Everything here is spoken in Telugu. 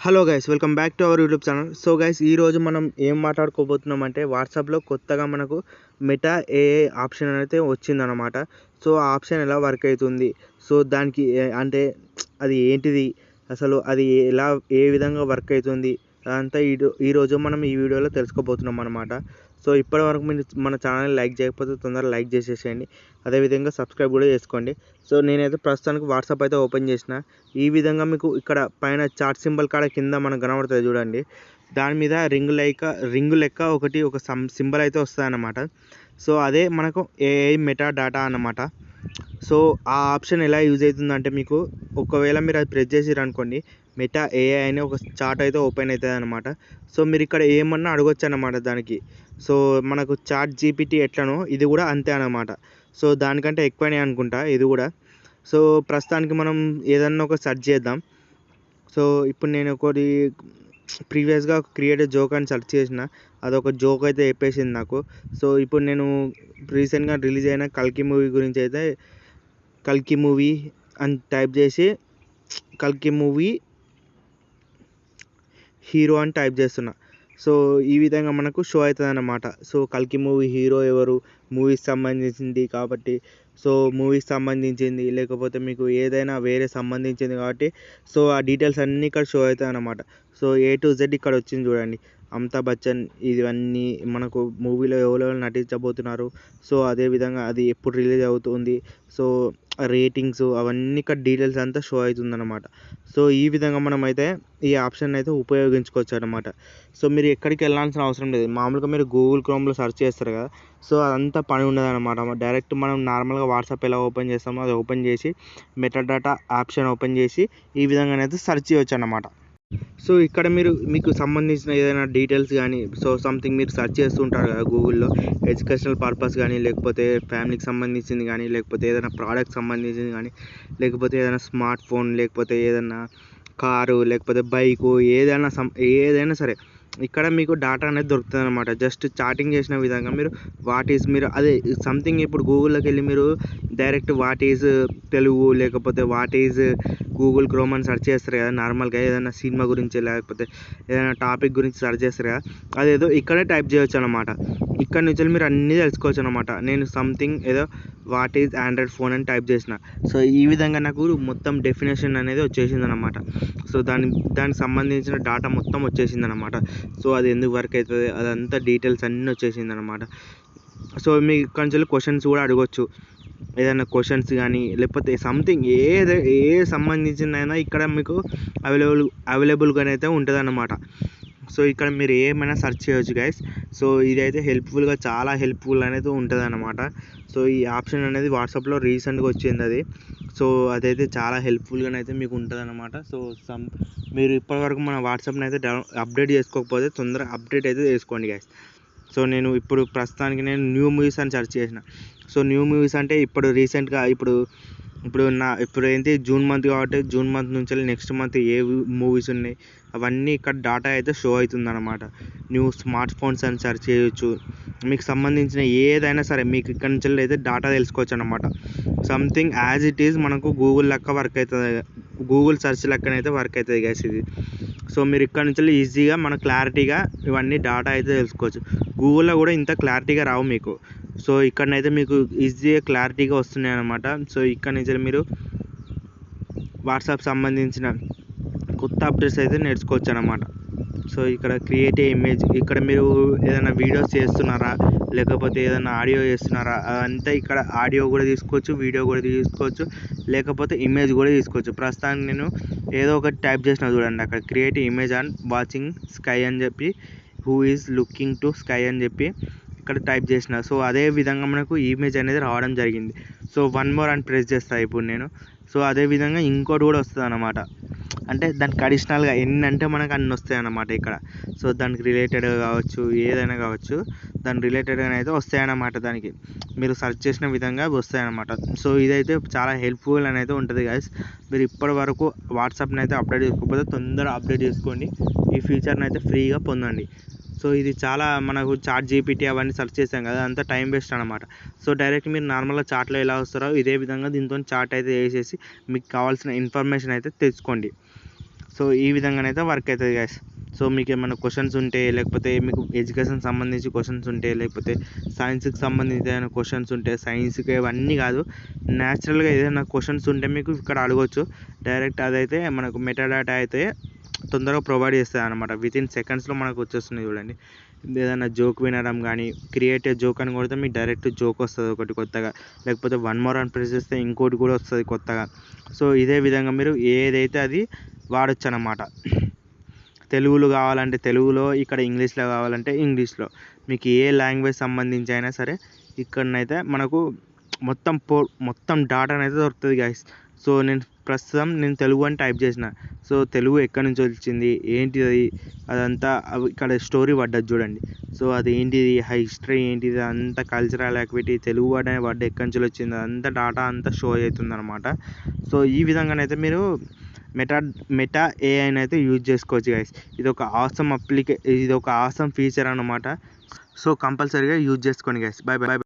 Hello guys, welcome back to our YouTube channel. So guys, ఈరోజు మనం ఏం మాట్లాడుకోబోతున్నాం అంటే వాట్సాప్లో కొత్తగా మనకు మెటా ఏఐ ఆప్షన్ అయితే వచ్చిందనమాట. సో ఆ ఆప్షన్ ఎలా వర్క్ అవుతుంది, సో దానికి అంటే అది ఏంటిది, అసలు అది ఎలా ఏ విధంగా వర్క్ అవుతుంది అదంతా ఈరోజు మనం ఈ వీడియోలో తెలుసుకోబోతున్నాం అనమాట. సో ఇప్పటివరకు మీరు మన ఛానల్ లైక్ చేయకపోతే తొందరగా లైక్ చేసేసేయండి, అదేవిధంగా సబ్స్క్రైబ్ కూడా చేసుకోండి. సో నేనైతే ప్రస్తుతానికి వాట్సాప్ అయితే ఓపెన్ చేసిన. ఈ విధంగా మీకు ఇక్కడ పైన చార్ట్ సింబల్ కాడ కింద మనకు కనబడుతుంది చూడండి, దాని మీద రింగు లెక్క ఒక సింబల్ అయితే వస్తుంది అన్నమాట. సో అదే మనకు ఏఐ మెటా డాటా అన్నమాట. సో ఆ ఆప్షన్ ఎలా యూజ్ అవుతుందంటే, మీకు ఒకవేళ మీరు అది ప్రెస్ చేసిర్రు అనుకోండి, మెటా ఏఐ అని ఒక చార్ట్ అయితే ఓపెన్ అవుతుంది అనమాట. సో మీరు ఇక్కడ ఏమన్నా అడగొచ్చు అన్నమాట దానికి. సో మనకు చాట్ జీపీటీ ఎట్లనో ఇది కూడా అంతే అన్నమాట. సో దానికంటే ఎక్కువనే అనుకుంటా ఇది కూడా. సో ప్రస్తుతానికి మనం ఏదన్నా ఒక సెర్చ్ చేద్దాం. సో ఇప్పుడు నేను ఒకటి ప్రీవియస్గా క్రియేటివ్ జోక్ అని సెర్చ్ చేసిన, అదొక జోక్ అయితే చెప్పేసింది నాకు. సో ఇప్పుడు నేను రీసెంట్గా రిలీజ్ అయిన కల్కి మూవీ గురించి అయితే కల్కి మూవీ అని టైప్ చేసి కల్కి మూవీ హీరో అని టైప్ చేస్తున్నా. సో ఈ విధంగా మనకు షో అవుతుంది అన్నమాట. సో కల్కి మూవీ హీరో ఎవరు, మూవీకి సంబంధించింది కాబట్టి, సో మూవీకి సంబంధించింది లేకపోతే మీకు ఏదైనా వేరే సంబంధించింది కాబట్టి, సో ఆ డీటెయిల్స్ అన్నీ ఇక్కడ షో అవుతాయి అన్నమాట. సో A to Z ఇక్కడ వచ్చింది చూడండి, అమితాబ్ బచ్చన్ ఇవన్నీ మనకు మూవీలో ఎవరెవరు నటించబోతున్నారు, సో అదేవిధంగా అది ఎప్పుడు రిలీజ్ అవుతుంది, సో రేటింగ్స్ అవన్నీ ఇక్కడ డీటెయిల్స్ అంతా షో అవుతుందన్నమాట. సో ఈ విధంగా మనం అయితే ఈ ఆప్షన్ అయితే ఉపయోగించుకోవచ్చు అనమాట. సో మీరు ఎక్కడికి వెళ్ళాల్సిన అవసరం లేదు, మామూలుగా మీరు గూగుల్ క్రోమ్లో సెర్చ్ చేస్తారు కదా, సో అదంతా పని ఉండదు అనమాట. డైరెక్ట్ మనం నార్మల్గా వాట్సాప్ ఎలా ఓపెన్ చేస్తామో అది ఓపెన్ చేసి మెటాడాటా ఆప్షన్ ఓపెన్ చేసి ఈ విధంగానైతే సెర్చ్ చేయవచ్చు అన్నమాట. సో ఇక్కడ మీకు సంబంధించిన ఏదైనా డీటెయిల్స్ కానీ, సో సంథింగ్ మీరు సెర్చ్ చేస్తుంటారు కదా గూగుల్లో, ఎడ్యుకేషనల్ పర్పస్ కానీ, లేకపోతే ఫ్యామిలీకి సంబంధించింది కానీ, లేకపోతే ఏదైనా ప్రోడక్ట్ సంబంధించింది కానీ, లేకపోతే ఏదైనా స్మార్ట్ ఫోన్, లేకపోతే ఏదైనా కారు, లేకపోతే బైకు, ఏదైనా సరే ఇక్కడ మీకు డాటా అనేది దొరుకుతుంది అనమాట. జస్ట్ చాటింగ్ చేసిన విధంగా మీరు అదే సంథింగ్ ఇప్పుడు గూగుల్లోకి వెళ్ళి మీరు డైరెక్ట్ వాట్ ఈజ్ తెలుగు, లేకపోతే వాట్ ఈజ్ గూగుల్ క్రోమ్ అని సెర్చ్ చేస్తారు కదా నార్మల్గా, ఏదైనా సినిమా గురించి లేకపోతే ఏదైనా టాపిక్ గురించి సెర్చ్ చేస్తారు కదా, అదేదో ఇక్కడే టైప్ చేయొచ్చు అనమాట. ఇక్కడ నుంచి మీరు అన్నీ తెలుసుకోవచ్చు అనమాట. నేను సంథింగ్ ఏదో వాట్ ఈజ్ ఆండ్రాయిడ్ ఫోన్ అని టైప్ చేసిన, సో ఈ విధంగా నాకు మొత్తం డెఫినేషన్ అనేది వచ్చేసింది అనమాట. సో దానికి సంబంధించిన డాటా మొత్తం వచ్చేసింది అనమాట. సో అది ఎందుకు వర్క్ అవుతుంది అదంతా డీటెయిల్స్ అన్నీ వచ్చేసింది అనమాట. సో మీ ఇక్కడ నుంచి క్వశ్చన్స్ కూడా అడగవచ్చు, ఏదైనా క్వశ్చన్స్ కానీ లేకపోతే సంథింగ్ ఏ సంబంధించిందైనా ఇక్కడ మీకు అవైలబుల్గానే అయితే ఉంటుంది అన్నమాట. సో ఇక్కడ మీరు ఏమైనా సెర్చ్ చేయొచ్చు గైస్. సో ఇదైతే చాలా హెల్ప్ఫుల్ అనేది ఉంటుంది అన్నమాట. సో ఈ ఆప్షన్ అనేది వాట్సాప్లో రీసెంట్గా వచ్చింది అది. సో అదైతే చాలా హెల్ప్ఫుల్గానైతే మీకు ఉంటుంది అన్నమాట. సో మీరు ఇప్పటివరకు మన వాట్సాప్ని అయితే అప్డేట్ చేసుకోకపోతే తొందరగా అప్డేట్ అయితే చేసుకోండి గైస్. సో నేను ఇప్పుడు ప్రస్తుతానికి న్యూ మూవీస్ అని సెర్చ్ చేసిన. సో న్యూ మూవీస్ అంటే ఇప్పుడు రీసెంట్గా ఇప్పుడు ఏంటి జూన్ మంత్ కాబట్టి, జూన్ మంత్ నుంచి నెక్స్ట్ మంత్ ఏ మూవీస్ ఉన్నాయి అవన్నీ ఇక్కడ డాటా అయితే షో అవుతుంది అనమాట. న్యూ స్మార్ట్ ఫోన్స్ అని సెర్చ్ చేయొచ్చు, మీకు సంబంధించిన ఏదైనా సరే మీకు ఇక్కడ నుంచి అయితే డాటా తెలుసుకోవచ్చు అనమాట. సంథింగ్ యాజ్ ఇట్ ఈజ్ మనకు గూగుల్ లెక్క వర్క్ అవుతుంది, గూగుల్ సెర్చ్ లెక్కనైతే వర్క్ అవుతుంది గైస్ ఇది. సో మీరు ఇక్కడ నుంచి ఈజీగా క్లారిటీగా ఇవన్నీ డాటా అయితే తెలుసుకోవచ్చు. గూగుల్లో కూడా ఇంత క్లారిటీగా రావు మీకు, సో ఇక్కడనైతే మీకు ఈజీగా క్లారిటీగా వస్తున్నాయి అన్నమాట. సో ఇక్కడ నుంచి మీరు వాట్సాప్ సంబంధించిన కొత్త అప్డేట్స్ అయితే నేర్చుకోవచ్చు అన్నమాట. సో ఇక్కడ క్రియేట్ ఇమేజ్, ఇక్కడ మీరు ఏదైనా వీడియోస్ చేస్తున్నారా లేకపోతే ఏదైనా ఆడియో చేస్తున్నారా అదంతా ఇక్కడ ఆడియో కూడా తీసుకోవచ్చు, వీడియో కూడా తీసుకోవచ్చు, లేకపోతే ఇమేజ్ కూడా తీసుకోవచ్చు. ప్రస్తుతానికి నేను ఏదో ఒకటి టైప్ చేసిన చూడండి, అక్కడ create image and watching sky అని చెప్పి, who is looking to sky అని చెప్పి ఇక్కడ టైప్ చేసిన. సో అదే విధంగా మనకు ఇమేజ్ అనేది రావడం జరిగింది. సో వన్ మోర్ అని ప్రెస్ చేస్తాను ఇప్పుడు నేను. సో అదేవిధంగా ఇంకోటి కూడా వస్తుంది అన్నమాట, అంటే దానికి అడిషనల్గా ఎన్ని అంటే మనకు అన్ని వస్తాయి అన్నమాట ఇక్కడ. సో దానికి రిలేటెడ్గా కావచ్చు, ఏదైనా కావచ్చు, దాని రిలేటెడ్గా అయితే వస్తాయన్నమాట. దానికి మీరు సెర్చ్ చేసిన విధంగా వస్తాయన్నమాట. సో ఇదైతే చాలా హెల్ప్ఫుల్ అని అయితే ఉంటుంది గైస్. మీరు ఇప్పటి వరకు వాట్సాప్ని అయితే అప్డేట్ చేసుకోకపోతే తొందరగా అప్డేట్ చేసుకోండి, ఈ ఫీచర్ని అయితే ఫ్రీగా పొందండి. సో ఇది చాలా మనకు చాట్ జీపీటీ అవన్నీ సెర్చ్ చేసాం కదా, అంతా టైం వేస్ట్ అనమాట. సో డైరెక్ట్ మీరు నార్మల్గా చాట్లో ఎలా వస్తారో ఇదే విధంగా దీంతో చాట్ అయితే వేసేసి మీకు కావాల్సిన ఇన్ఫర్మేషన్ అయితే తెచ్చుకోండి. సో ఈ విధంగానైతే వర్క్ అవుతుంది గైస్. సో మీకు ఏమైనా క్వశ్చన్స్ ఉంటే, లేకపోతే మీకు ఎడ్యుకేషన్ సంబంధించి క్వశ్చన్స్ ఉంటే, లేకపోతే సైన్స్కి సంబంధించి ఏదైనా క్వశ్చన్స్ ఉంటే, సైన్స్కి ఇవన్నీ కాదు, న్యాచురల్గా ఏదైనా క్వశ్చన్స్ ఉంటే మీకు ఇక్కడ అడగవచ్చు డైరెక్ట్. అదైతే మనకు మెటాడాటా అయితే తొందరగా ప్రొవైడ్ చేస్తుంది అనమాట. వితిన్ సెకండ్స్లో మనకు వచ్చేస్తుంది చూడండి. ఏదైనా జోక్ వినడం కానీ, క్రియేట్ జోక్ అని కొడితే మీకు డైరెక్ట్ జోక్ వస్తుంది ఒకటి కొత్తగా, లేకపోతే వన్ మోర్ అని ప్రెస్ చేస్తే ఇంకోటి కూడా వస్తుంది కొత్తగా. సో ఇదే విధంగా మీరు ఏదైతే అది వాడచ్చు అన్నమాట. తెలుగులో కావాలంటే తెలుగులో, ఇక్కడ ఇంగ్లీష్లో కావాలంటే ఇంగ్లీష్లో, మీకు ఏ లాంగ్వేజ్ సంబంధించి అయినా సరే ఇక్కడనైతే మనకు మొత్తం డాటానైతే దొరుకుతుంది గైస్. సో ప్రస్తుతం నేను తెలుగు అని టైప్ చేసిన. సో తెలుగు ఎక్కడి నుంచి వచ్చింది, ఏంటిది, అదంతా ఇక్కడ స్టోరీ పడ్డది చూడండి. సో అది ఏంటిది, హిస్టరీ ఏంటిది, అంతా కల్చరల్ యాక్టివిటీ, తెలుగు వర్డ్ అనే వర్డ్ ఎక్కడి నుంచి వచ్చింది, అదంతా డాటా అంతా షో అవుతుంది అనమాట. సో ఈ విధంగానైతే మీరు మెటా ఏఐని అయితే యూజ్ చేసుకోవచ్చు గైస్. ఇది ఒక ఆసమ్ ఫీచర్ అనమాట. సో కంపల్సరీగా యూజ్ చేసుకోండి గైస్. Bye bye.